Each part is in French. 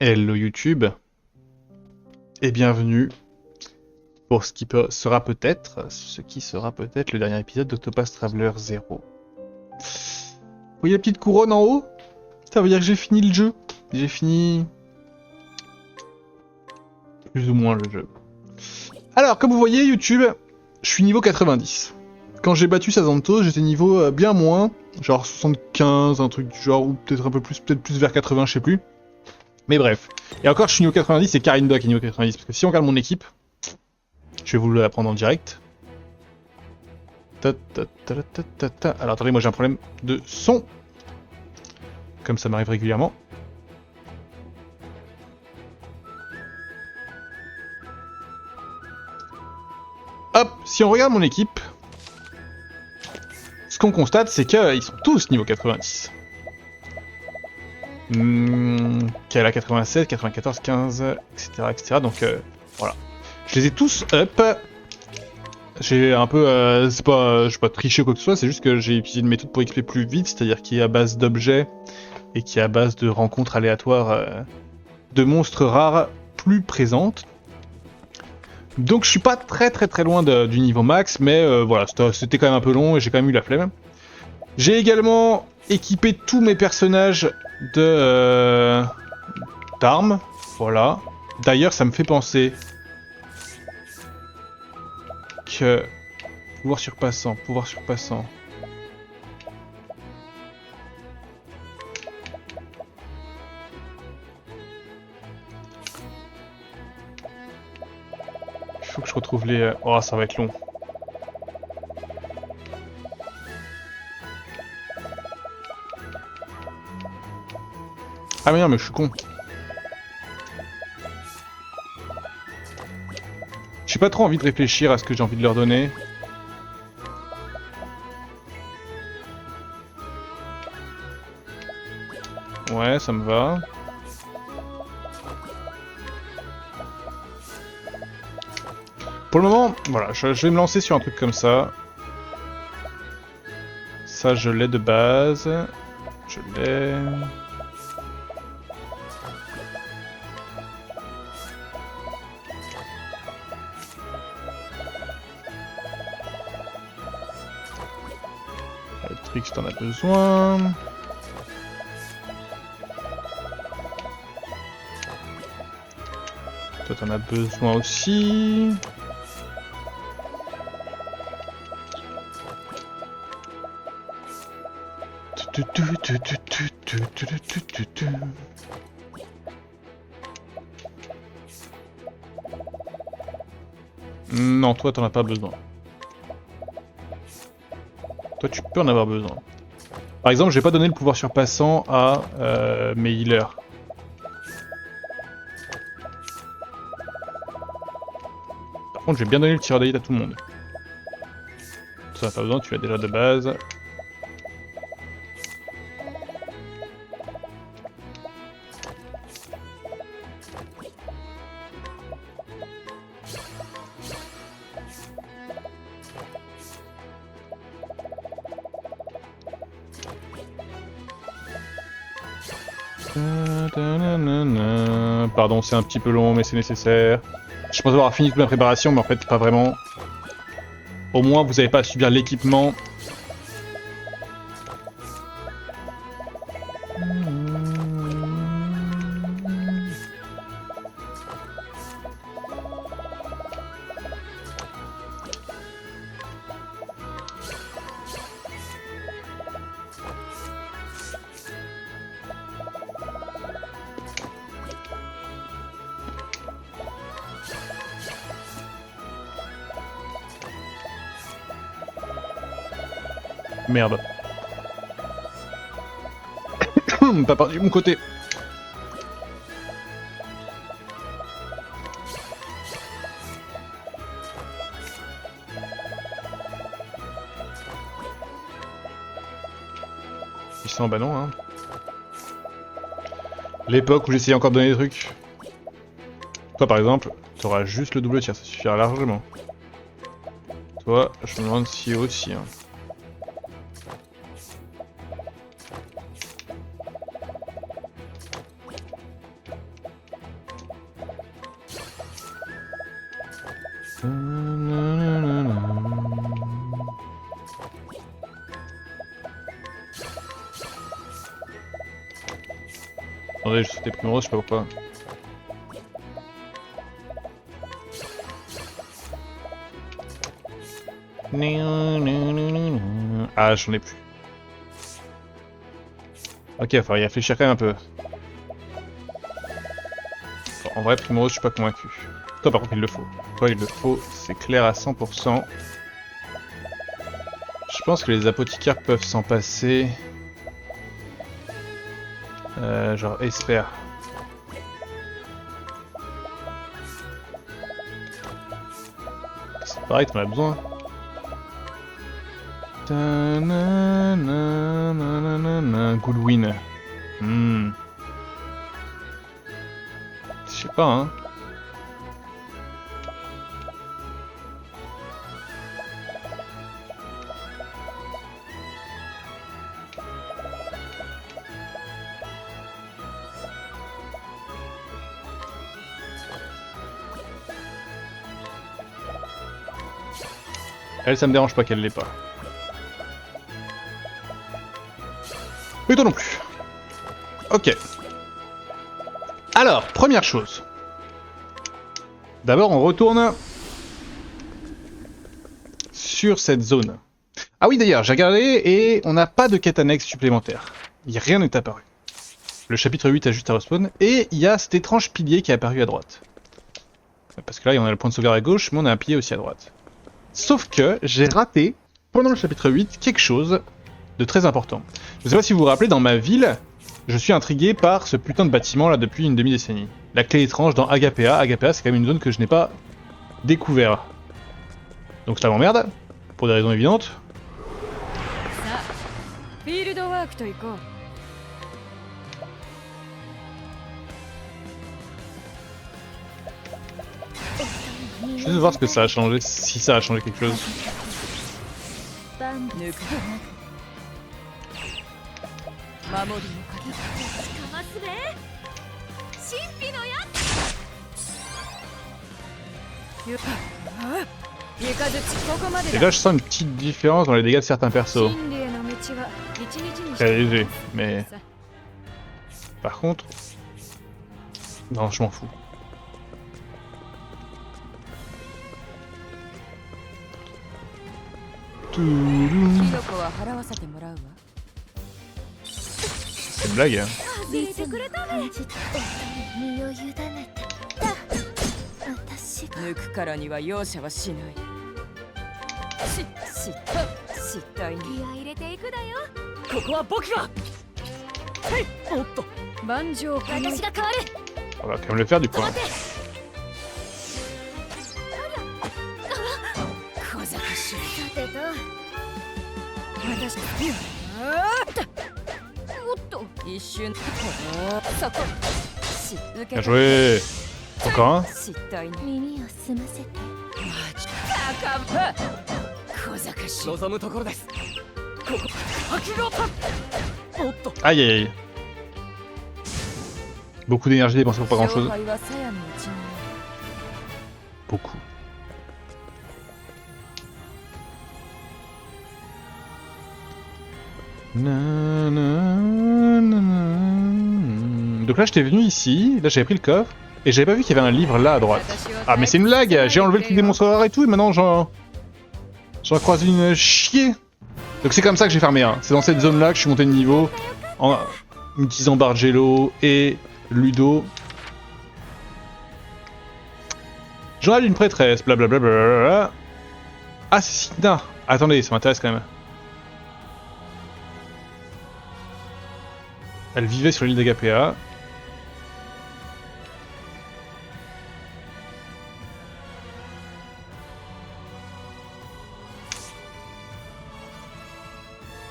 Hello YouTube et bienvenue pour ce qui sera peut-être le dernier épisode d'Octopath Traveler 0. Vous voyez la petite couronne en haut? Ça veut dire que j'ai fini le jeu. J'ai fini plus ou moins le jeu. Alors comme vous voyez YouTube, je suis niveau 90. Quand j'ai battu Sazanto, j'étais niveau bien moins, genre 75, un truc du genre, ou peut-être un peu plus, peut-être plus vers 80, je sais plus. Mais bref. Et encore, je suis niveau 90, c'est Karinda qui est niveau 90. Parce que si on regarde mon équipe, je vais vous la prendre en direct. Alors attendez, moi j'ai un problème de son. Comme ça m'arrive régulièrement. Hop, si on regarde mon équipe, ce qu'on constate, c'est qu'ils sont tous niveau 90. Qu'elle a 87, 94, 15, etc. etc. Donc voilà. Je les ai tous up. J'ai un peu, c'est pas, je suis pas triché ou quoi que ce soit, c'est juste que j'ai utilisé une méthode pour XP plus vite, c'est-à-dire qui est à base d'objets et qui est à base de rencontres aléatoires de monstres rares plus présentes. Donc je suis pas très loin du niveau max, mais voilà, c'était quand même un peu long et j'ai quand même eu la flemme. J'ai également équipé tous mes personnages d'armes, voilà. D'ailleurs, ça me fait penser que pouvoir surpassant. Il faut que je retrouve les... Oh, ça va être long. Ah mais non, mais je suis con. J'ai pas trop envie de réfléchir à ce que j'ai envie de leur donner. Ouais, ça me va. Pour le moment, voilà, je vais me lancer sur un truc comme ça. Ça, je l'ai de base. Je l'ai... Trix, t'en as besoin. Toi, t'en as besoin aussi. Non, toi, t'en as pas besoin. Toi, tu peux en avoir besoin. Par exemple, je vais pas donner le pouvoir surpassant à mes healers. Par contre, je vais bien donner le tireur d'élite à tout le monde. Ça n'a pas besoin, tu l'as déjà de base. Pardon, c'est un petit peu long, mais c'est nécessaire. Je pense avoir fini toute ma préparation, mais en fait, pas vraiment. Au moins, vous n'avez pas à subir l'équipement. Merde. Pas parti de mon côté. Ils sont bah non, hein. L'époque où j'essayais encore de donner des trucs. Toi par exemple, t'auras juste le double tir, ça suffira largement. Toi, je me demande si aussi, hein. Attendez, je sautais Primrose, je sais pas pourquoi. Ah, j'en ai plus. Ok, il va falloir y réfléchir quand même un peu. Bon, en vrai, Primrose, je suis pas convaincu. Toi, par contre, il le faut. Toi, il le faut, c'est clair à 100%. Je pense que les apothicaires peuvent s'en passer. Genre, Esper. C'est pareil, t'en as besoin. Goodwin. Je sais pas, hein. Elle, ça me dérange pas qu'elle l'ait pas. Mais toi non plus. Ok. Alors, première chose. D'abord, on retourne sur cette zone. Ah oui, d'ailleurs, j'ai regardé et on n'a pas de quête annexe supplémentaire. Rien n'est apparu. Le chapitre 8 a juste à respawn. Et il y a cet étrange pilier qui est apparu à droite. Parce que là, on a le point de sauvegarde à gauche, mais on a un pilier aussi à droite. Sauf que j'ai raté, pendant le chapitre 8, quelque chose de très important. Je ne sais pas si vous vous rappelez, dans ma ville, je suis intrigué par ce putain de bâtiment là depuis une demi-décennie. La clé étrange dans Agapea. Agapea, c'est quand même une zone que je n'ai pas découvert. Donc ça m'emmerde, pour des raisons évidentes. Je vais voir ce que ça a changé, si ça a changé quelque chose. Et là je sens une petite différence dans les dégâts de certains persos. Très léger, mais... Par contre... Non, je m'en fous. C'est une blague, hein. On va quand même le faire du coup. Hein. Bien joué. Encore un. Aïe aïe aïe. Beaucoup d'énergie dépensée pour pas grand chose. Beaucoup. Donc là j'étais venu ici, là j'avais pris le coffre, et j'avais pas vu qu'il y avait un livre là à droite. Ah mais c'est une blague, j'ai enlevé le truc des monstres rares et tout, et maintenant j'en croise une chier. Donc c'est comme ça que j'ai farmé, hein. C'est dans cette zone là que je suis monté de niveau, en utilisant Bargello et Ludo. Journal d'une prêtresse, blablabla. Assassinat. Attendez, ça m'intéresse quand même. Elle vivait sur l'île d'Agapea.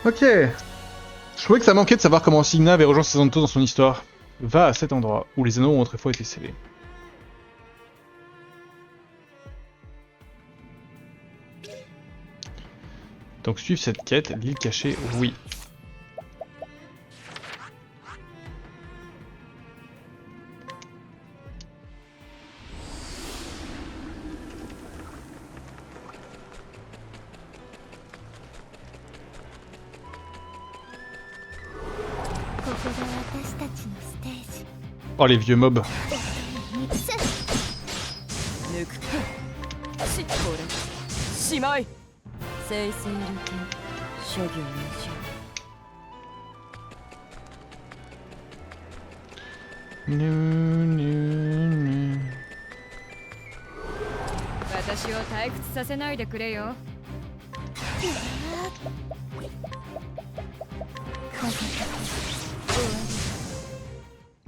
Ok. Je trouvais que ça manquait de savoir comment Signa avait rejoint ses Santos dans son histoire. Va à cet endroit où les anneaux ont autrefois été scellés. Donc suivre cette quête, l'île cachée, oui. Oh, les vieux mobs.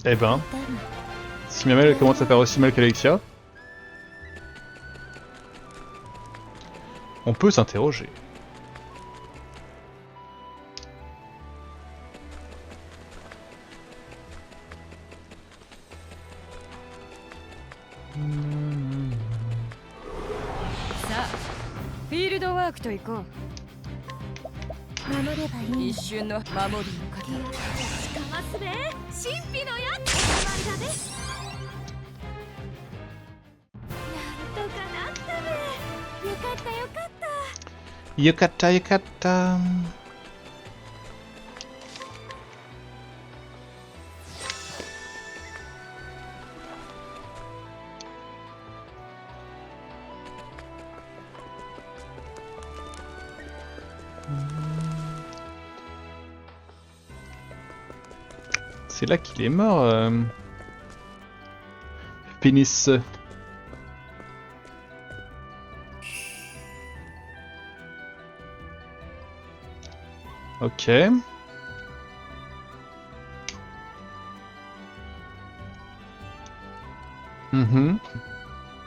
Eh ben, si Miamel commence à faire aussi mal qu'Alexia, on peut s'interroger. Yukata, yukata. C'est là qu'il est mort, Pénis. Ok.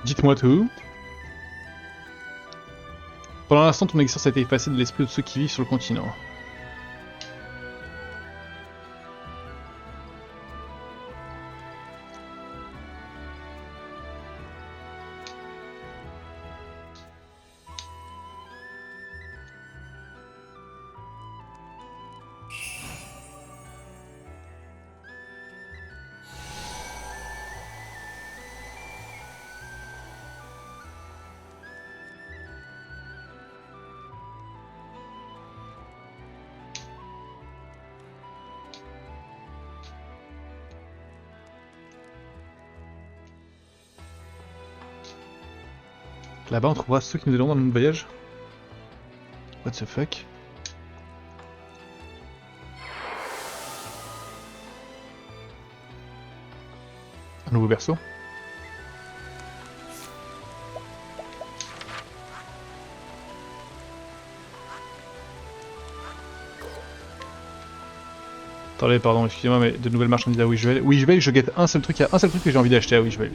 Dites-moi tout. Pendant l'instant, ton existence a été effacée de l'esprit de ceux qui vivent sur le continent. Là-bas, on trouvera ceux qui nous aideront dans notre voyage. What the fuck? Un nouveau berceau? Attendez, pardon, excusez-moi, mais de nouvelles marchandises à Wishvale. Wishvale, je guette un seul truc, il y a un seul truc que j'ai envie d'acheter à Wishvale.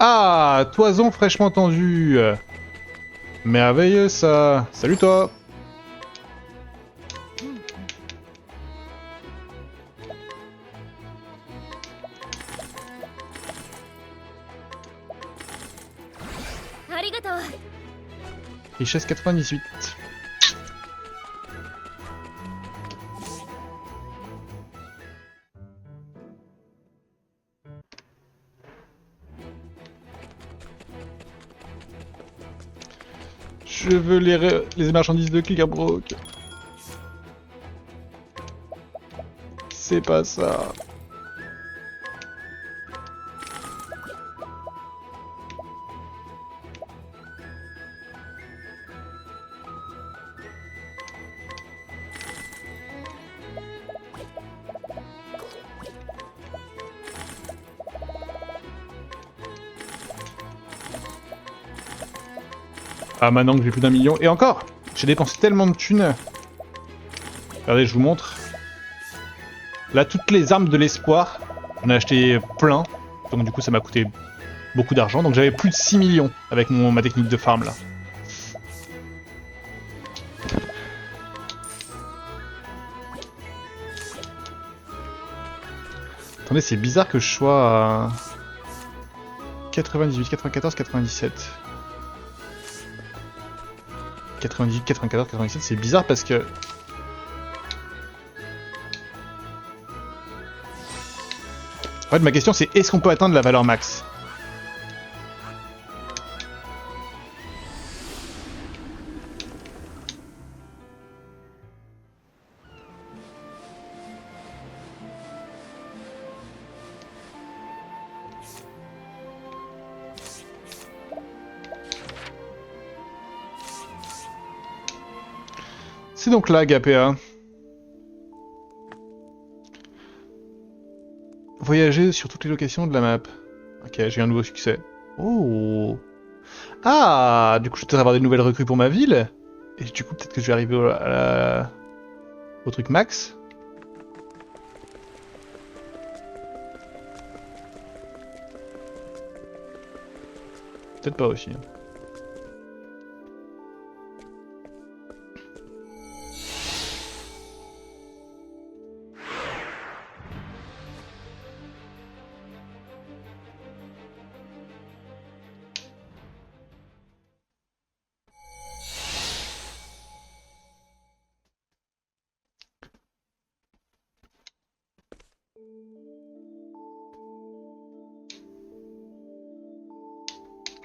Ah, toison fraîchement tendue. Merveilleux ça. Salut toi. Richesse 98. Je veux les marchandises de Klickerbrook. C'est pas ça. Ah, maintenant que j'ai plus d'1 million. Et encore, j'ai dépensé tellement de thunes. Regardez, je vous montre. Là, toutes les armes de l'espoir, on a acheté plein. Donc du coup, ça m'a coûté beaucoup d'argent. Donc j'avais plus de 6 millions avec ma technique de farm là. Attendez, c'est bizarre que je sois à 98, 94, 97. 98, 94, 97, c'est bizarre parce que... En fait, ma question c'est est-ce qu'on peut atteindre la valeur max? C'est donc là, GAPA. Voyager sur toutes les locations de la map. Ok, j'ai un nouveau succès. Oh. Ah, du coup, je vais peut-être avoir des nouvelles recrues pour ma ville. Et du coup, peut-être que je vais arriver au truc max. Peut-être pas aussi.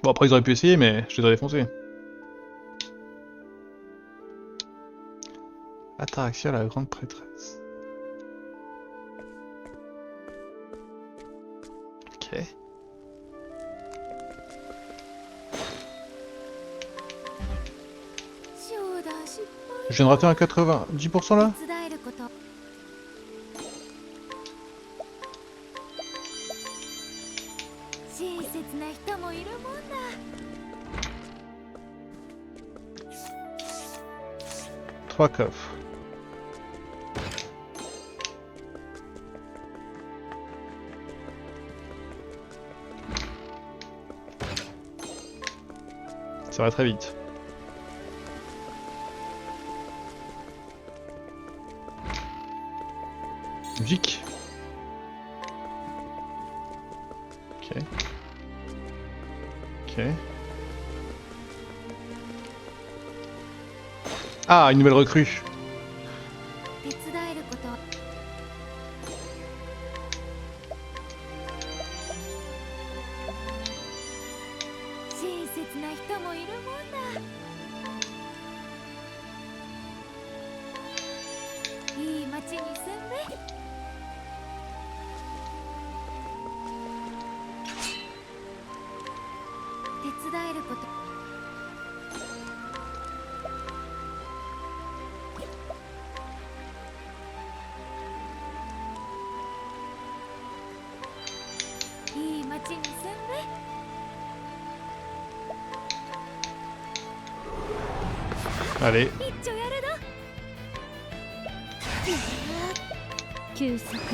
Bon, après, ils auraient pu essayer, mais je les aurais défoncés. Ataraxia, la grande prêtresse. Ok. Je viens de rater un 90% là? Trois coffres. Ça va très vite. Musique. Ok. Ok. Ah, une nouvelle recrue. Allez.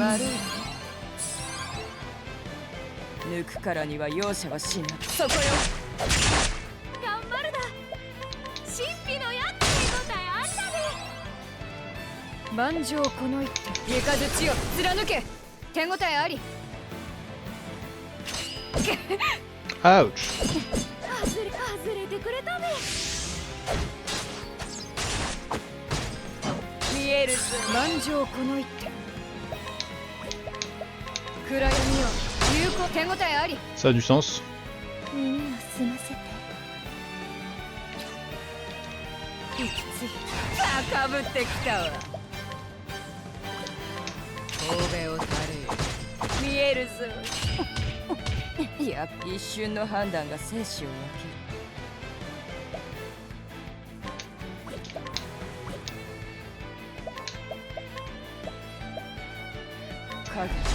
悪い抜くからには容赦はしない。そこよ。頑張るな。神秘のやつに答えあったね。万丈この一手。三日月よ貫け。手応えあり。Ouch. 外れてくれたね。見えるぞ。万丈この一手。暗闇よ有効手応えあり。Ça a du sens. 耳を澄ませて。息ついた。高ぶってきたわ。神戸を垂れ見えるぞ。いや一瞬の判断が生死を分ける。影。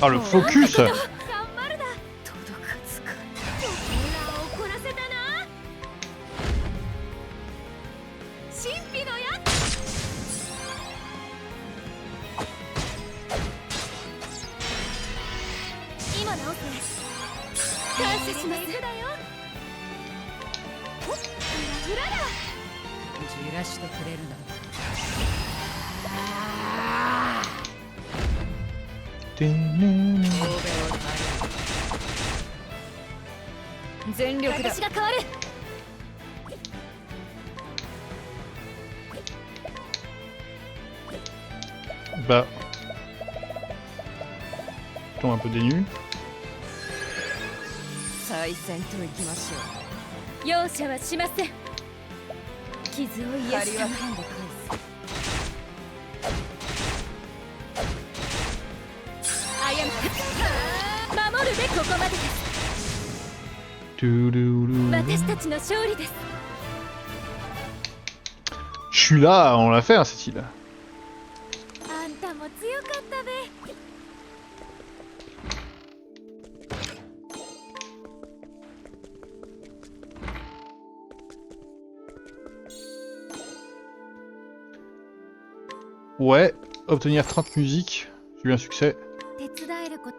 Ah, le focus! Ding. 全力だ。私が変わる。Bah... Je tombe un peu dénu. 再戦といきましょう。容赦はしません。傷を癒しはんで返す。守るべここまでです。私たちの勝利です。Je suis là, on l'a fait, hein, cette île. あんたも強かったべ。Ouais, obtenir 30 musiques, j'ai eu un succès. 手伝えること。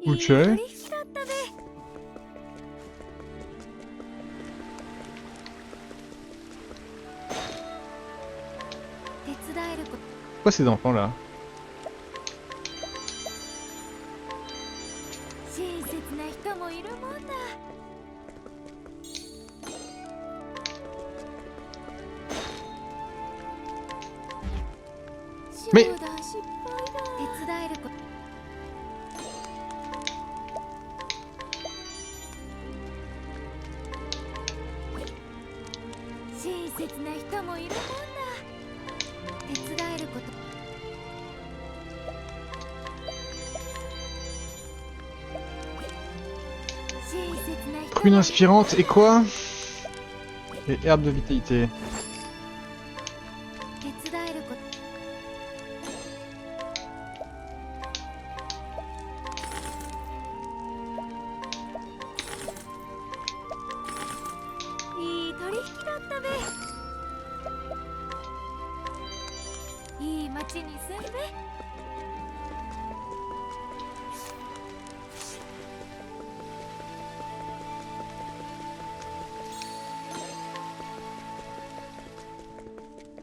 Ok. いい取引だったべ。手伝えること。Pourquoi ces enfants là? 親切な人もいるもんだ。Mais- 集団失敗だ。手伝えること。親切な人もいるもんだ。手伝えること。親切な人。 Prune inspirante et quoi? Et herbe de vitalité. 手伝えること。いい取引だったべ。いい町に住んで。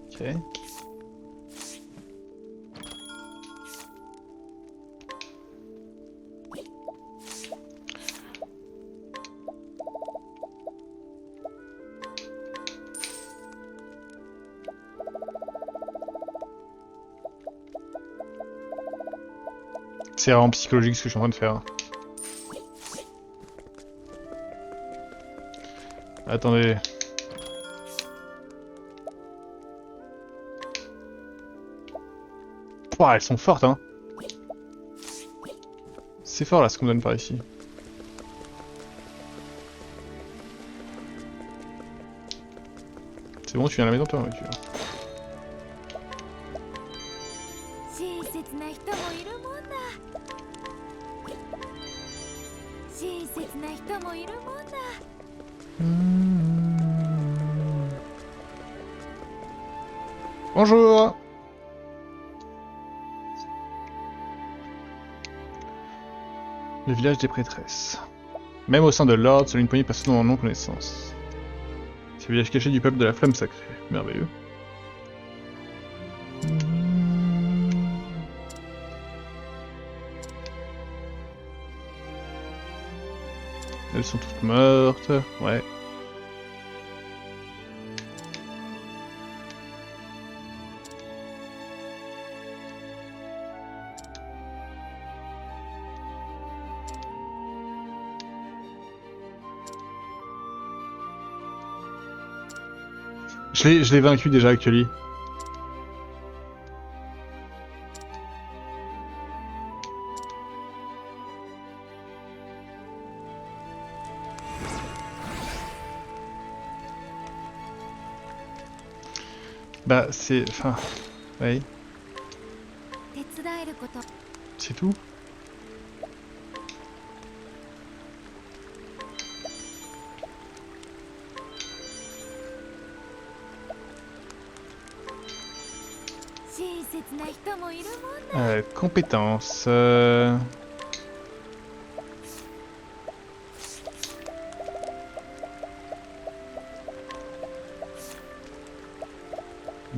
Ok. C'est vraiment psychologique ce que je suis en train de faire. Attendez. Pouah, elles sont fortes, hein. C'est fort là ce qu'on me donne par ici. C'est bon, tu viens à la maison toi, ouais, tu vois. 親切な人もいるもんだ。親切な人もいるもんだ。Bonjour. Le village des prêtresses. Même au sein de l'ordre, seule une poignée de personnes en ont connaissance. C'est le village caché du peuple de la flamme sacrée. Merveilleux. Elles sont toutes mortes, ouais. Je l'ai vaincu déjà, actually. Bah, c'est... Enfin... Oui. 手伝えること。 C'est tout. Compétences.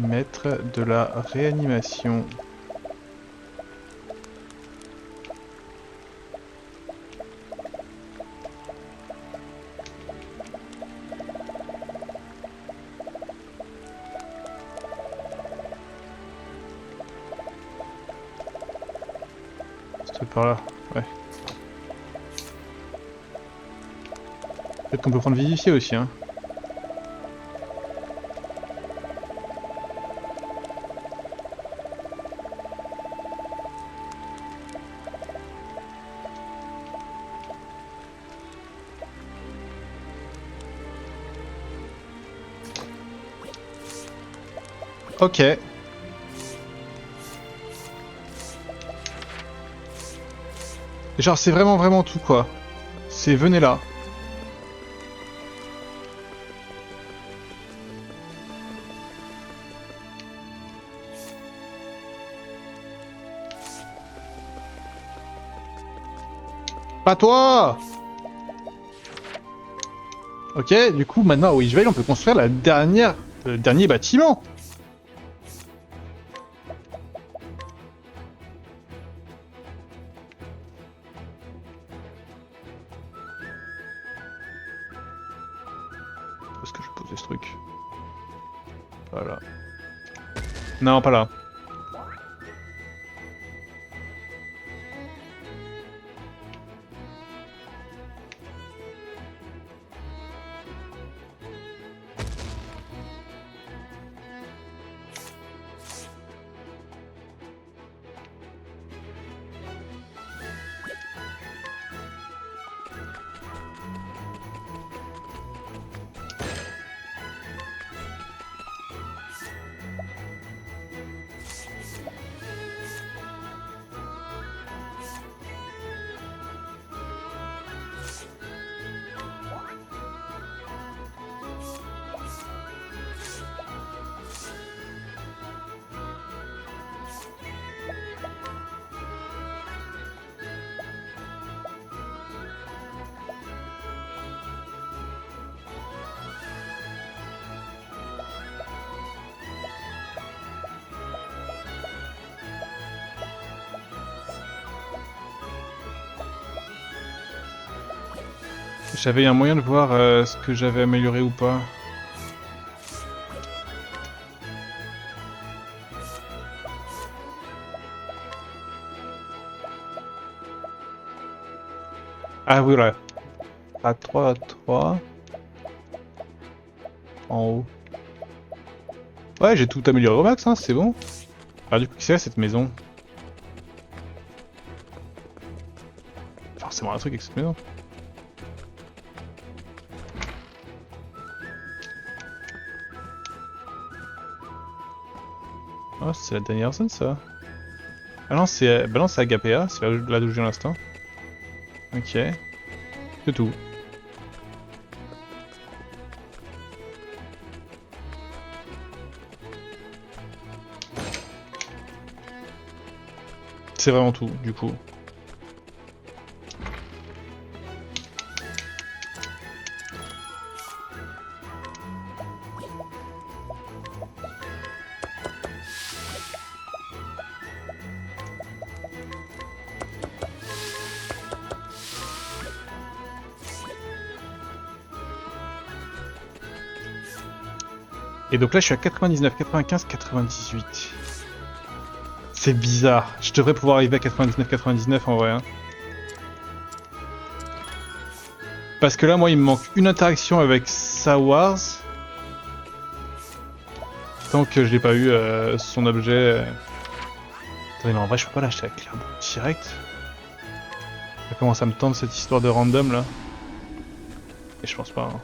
Mettre de la réanimation. C'est par là, ouais. Peut-être qu'on peut prendre vivifier aussi, hein. Ok. Et genre c'est vraiment tout quoi. C'est venez là. Pas toi! Ok, du coup maintenant à Witchvale on peut construire le dernier bâtiment. Où est-ce que je pose ce truc? Voilà. Non, pas là. J'avais un moyen de voir ce que j'avais amélioré ou pas. Ah oui, là. A3, A3. En haut. Ouais, j'ai tout amélioré au max, hein, c'est bon. Alors du coup, c'est cette maison. Forcément un truc avec cette maison. Oh, c'est la dernière zone ça. Ah non, c'est bah non, c'est Agapea, c'est là d'où je viens l'instant. Ok. C'est tout. C'est vraiment tout, du coup. Et donc là je suis à 99, 95, 98. C'est bizarre. Je devrais pouvoir arriver à 99, 99 en vrai. Hein. Parce que là moi il me manque une interaction avec Sawars. Tant que je n'ai pas eu son objet. Attendez, mais en vrai je peux pas l'acheter à Clairbourg direct. Ça commence à me tendre cette histoire de random là. Et je pense pas. Hein.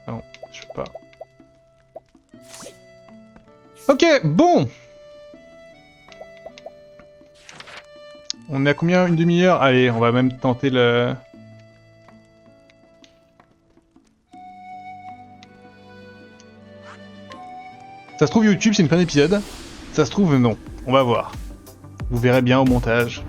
Non, je peux pas. Ok, bon. On est à combien? Une demi-heure? Allez, on va même tenter le... Ça se trouve YouTube c'est une fin d'épisode. Ça se trouve non. On va voir. Vous verrez bien au montage.